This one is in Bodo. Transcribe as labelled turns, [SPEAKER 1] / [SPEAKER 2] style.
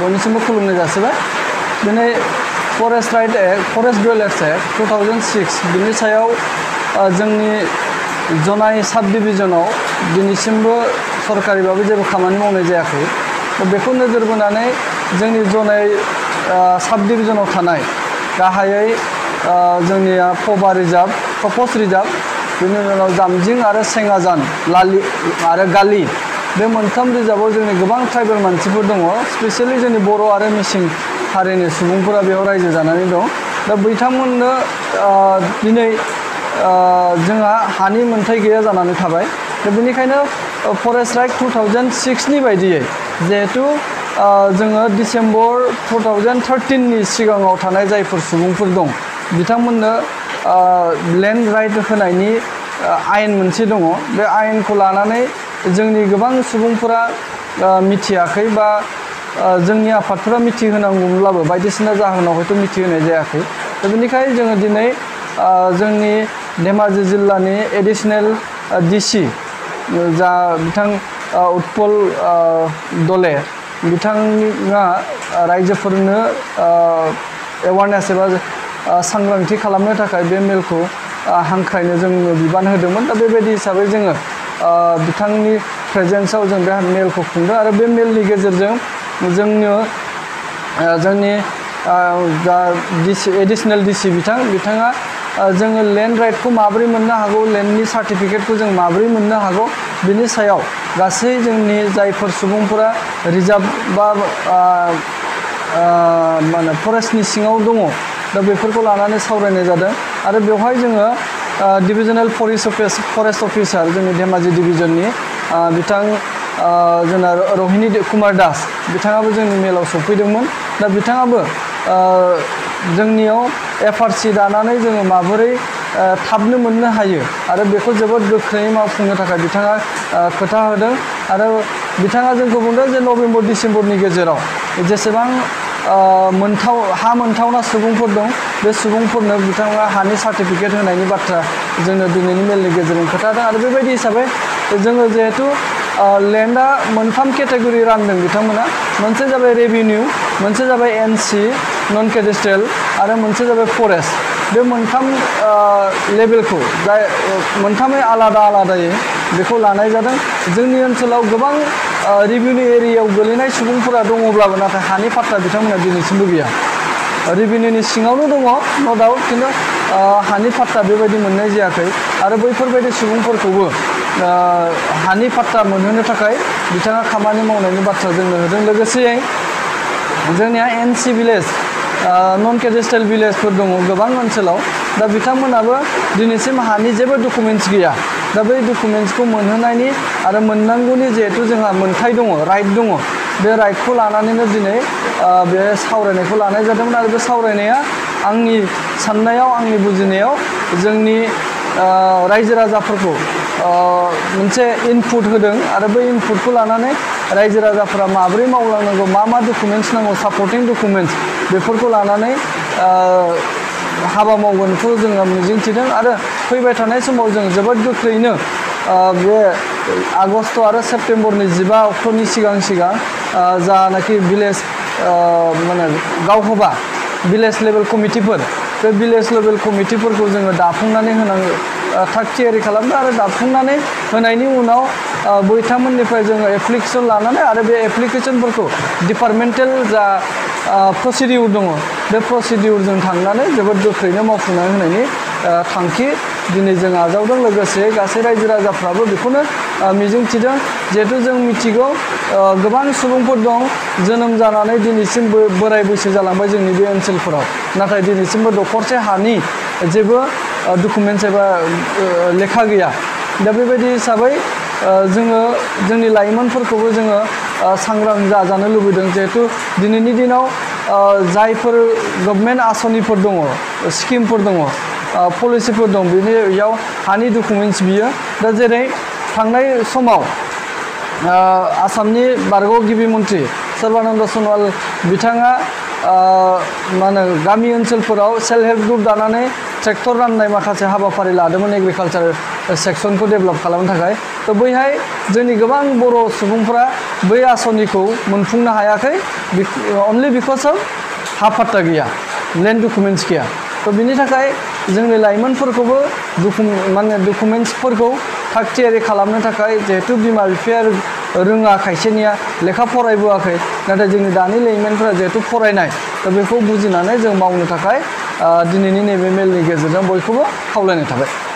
[SPEAKER 1] बयनिसिमबो खुलुमनाय जासिबाय दिनै forest right act forest dwellers act 2006 बिनि सायाव जोंनि जनाय साब डिभिजनाव दिनैसिमबो सरकारिबाबो जेबो खामानि मावनाय जायाखै बेखौ नोजोर बोनानै जोंनि जनाय साब डिभिजनाव थानाय गाहायै जोंनिया पबा रिजार्भ कपस रिजार्भ बिनि उनाव जामजिं आरो सेंगाजान लालि आरो गालि बे मोनथाम रिजार्भआव जोंनि गोबां ट्राइबेल मानसिफोर दङ स्पेसियेलि जोंनि बर' आरो मिसिं हारिनि सुबुंफोरा बेयाव रायजो जानानै दं दा बिथांमोननो दिनै जोंहा हानि मोनथाय गैया जानानै थाबाय दा बेनिखायनो फरेस्ट राइट 2006 नि बायदियै जिहेतु जोङो डिसेम्बर 2013 नि सिगाङाव थानाय जायफोर सुबुंफोर दं बिथांमोननो लेन्ड राइट होनायनि आयेन मोनसे दङ बे आयेनखौ लानानै जोंनि गोबां सुबुंफोरा मिथियाखै बा जोंनि आफादफोरा मिथिहोनांगौब्लाबो बायदिसिना जाहोनाव हयथ' मिथिहोनाय जायाखै दा बेनिखायनो जोङो दिनै जोंनि धेमाजि जिल्लानि एडिशनेल डिसि जा बिथां उत्पल दले बिथाङा रायजोफोरनो एवारनेस एबा सांग्रांथि खालामनो थाखाय बे मेलखौ हांख्रायनो जोंनो बिबान होदोंमोन दा बेबायदि हिसाबै जोङो बिथांनि प्रेजेन्सआव जों बे मेलखौ खुंदों आरो बे मेलनि गेजेरजों जोंनो जोंनि जा एडिशनेल डिसि बिथाङा जोङो लेन्ड राइटखौ माबोरै मोननो हागौ लेन्डनि सार्टिफिकेटखौ जों माबोरै मोननो हागौ बिनि सायाव गासै जोंनि जायफोर सुबुंफोरा रिजार्भ बा मा होनो फरेस्टनि सिङाव दङ दा बेफोरखौ लानानै सावरायनाय जादों आरो बेवहाय जोङो डिभिजनेल फरेस्ट अफिसार जोंनि धेमाजि डिभिजननि बिथां जोंना रहिनी कुमार दास बिथाङाबो जोंनि मेलाव सफैदोंमोन दा बिथाङाबो जोंनियाव एफआरसि दानानै जोङो माबोरै थाबनो मोननो हायो आरो बेखौ जोबोद गोख्रैयै मावफुंनो थाखाय बिथाङा खोथा होदों आरो बिथाङा जोंखौ बुंदों जे नभेम्बर डिसेम्बरनि गेजेराव जेसेबां हा मोनथावना सुबुंफोर दं बे सुबुंफोरनो बिथाङा हानि सार्टिफिकेट होनायनि बाथ्रा जोंनो दिनैनि मेलनि गेजेरजों खोथादों आरो बेबायदि हिसाबै जोङो जिहेतु लेन्डआ मोनथाम केटेगरि रानदों बिथांमोना मोनसे जाबाय रेभिनिउ मोनसे जाबाय एनसि नन केडेस्ट्रियेल आरो मोनसे जाबाय फरेस्ट बे मोनथाम लेभेलखौ जाय मोनथामै आलादा आलादायै बेखौ लानाय जादों जोंनि ओनसोलाव गोबां रेभिनिउ एरियायाव गोलैनाय सुबुंफोरा दङब्लाबो नाथाय हानि फाट्टा बिथांमोना दिनैसिमबो गैया रेभिनिउनि सिङावनो दङ नो डाउट खिन्थु हानि फाट्टा बेबायदि मोननाय जायाखै आरो बैफोरबायदि सुबुंफोरखौबो हानि फाट्टा मोनहोनो थाखाय बिथाङा खामानि मावनायनि बाथ्रा जोंनो होदों लोगोसेयै जोंनिया एनसि भिलेज नन केडेस्ट्रियेल भिलेजफोर दङ गोबां ओनसोलाव दा बिथांमोनाबो दिनैसिम हानि जेबो डकुमेन्ट्स गैया दा बै डकुमेन्ट्सखौ मोनहोनायनि आरो मोननांगौनि जिहेतु जोंहा मोन्थाय दङ राइट दङ बे राइटखौ लानानैनो दिनै बे सावरायनायखौ लानाय जादोंमोन आरो बे सावरायनाया आंनि साननायाव आंनि बुजिनायाव जोंनि रायजो राजाफोरखौ मोनसे इनपुट होदों आरो बै इनपुटखौ लानानै रायजो राजाफोरा माबोरै मावलांनांगौ मा डकुमेन्ट्स नांगौ सापर्टिं डकुमेन्ट्स बेफोरखौ लानानै हाबा मावगोनखौ जोङो मिजिंथिदों आरो फैबाय थानाय समाव जों जोबोद गोख्रैनो बे आगस्ट आरो सेप्तेम्बरनि 15 अक्ट'नि सिगां जानाखि भिलेज माने गावहोबा भिलेज लेभेल कमिटिफोर बे भिलेज लेभेल कमिटिफोरखौ जोङो दाफुंनानै होनांगौ थाग थियारि खालामदों आरो दाफुंनानै होनायनि उनाव बिथांमोननिफ्राय जोङो एप्लिकेसन लानानै आरो बे एप्लिकेसनफोरखौ डिपार्टमेन्टेल जा प्रसिडिउर दङ बे प्रसिडिउरजों थांनानै जोबोद गोख्रैनो मावफुंनानै होनायनि थांखि दिनै जों आजावदों लोगोसे गासै रायजो राजाफ्राबो बेखौनो मिजिंथिदों जिहेतु जों मिथिगौ गोबां सुबुंफोर दं जोनोम जानानै दिनैसिम बोराय बैसो जालांबाय जोंनि बे ओनसोलफोराव नाथाय दिनैसिमबो दखरसे हानि जेबो डकुमेन्ट्स एबा लेखा गैया दा बेबायदि हिसाबै जोङो जोंनि लाइमोनफोरखौबो जोङो सांग्रां जाजानो लुबैदों जिहेतु दिनैनि दिनाव जायफोर गभर्नमेन्ट आसनिफोर दङ स्किमफोर दङ पलिसिफोर दं बेयाव हानि डकुमेन्ट्स बियो दा जेरै थांनाय समाव आसामनि बारग' गिबि मन्थ्रि सर्बानन्द सन'वाल बिथाङा मा होनो गामि ओनसोलफोराव सेल्फ हेल्प ग्रुप दानानै ट्रेक्टर राननाय माखासे हाबाफारि लादोंमोन एग्रिकालचार सेक्सनखौ डेभेलप खालामनो थाखाय तो बैहाय जोंनि गोबां बर' सुबुंफोरा बै आसनिखौ मोनफुंनो हायाखै अनलि बिकज अफ हा पट्टा गैया लेन्ड डकुमेन्ट्स गैया तो बिनि थाखाय जोंनि लाइमोनफोरखौबो माने डकुमेन्ट्सफोरखौ थाग थियारि खालामनो थाखाय जिहेतु बिमा बिफाया रोङा खायसेनिया लेखा फरायबोआखै नाथाय जोंनि दानि लाइमोनफोरा जिहेतु फरायनाय तो बेखौ बुजिनानै जों मावनो थाखाय दिनैनि नैबे मेलनि गेजेरजों बयखौबो खावलायनाय थाबाय।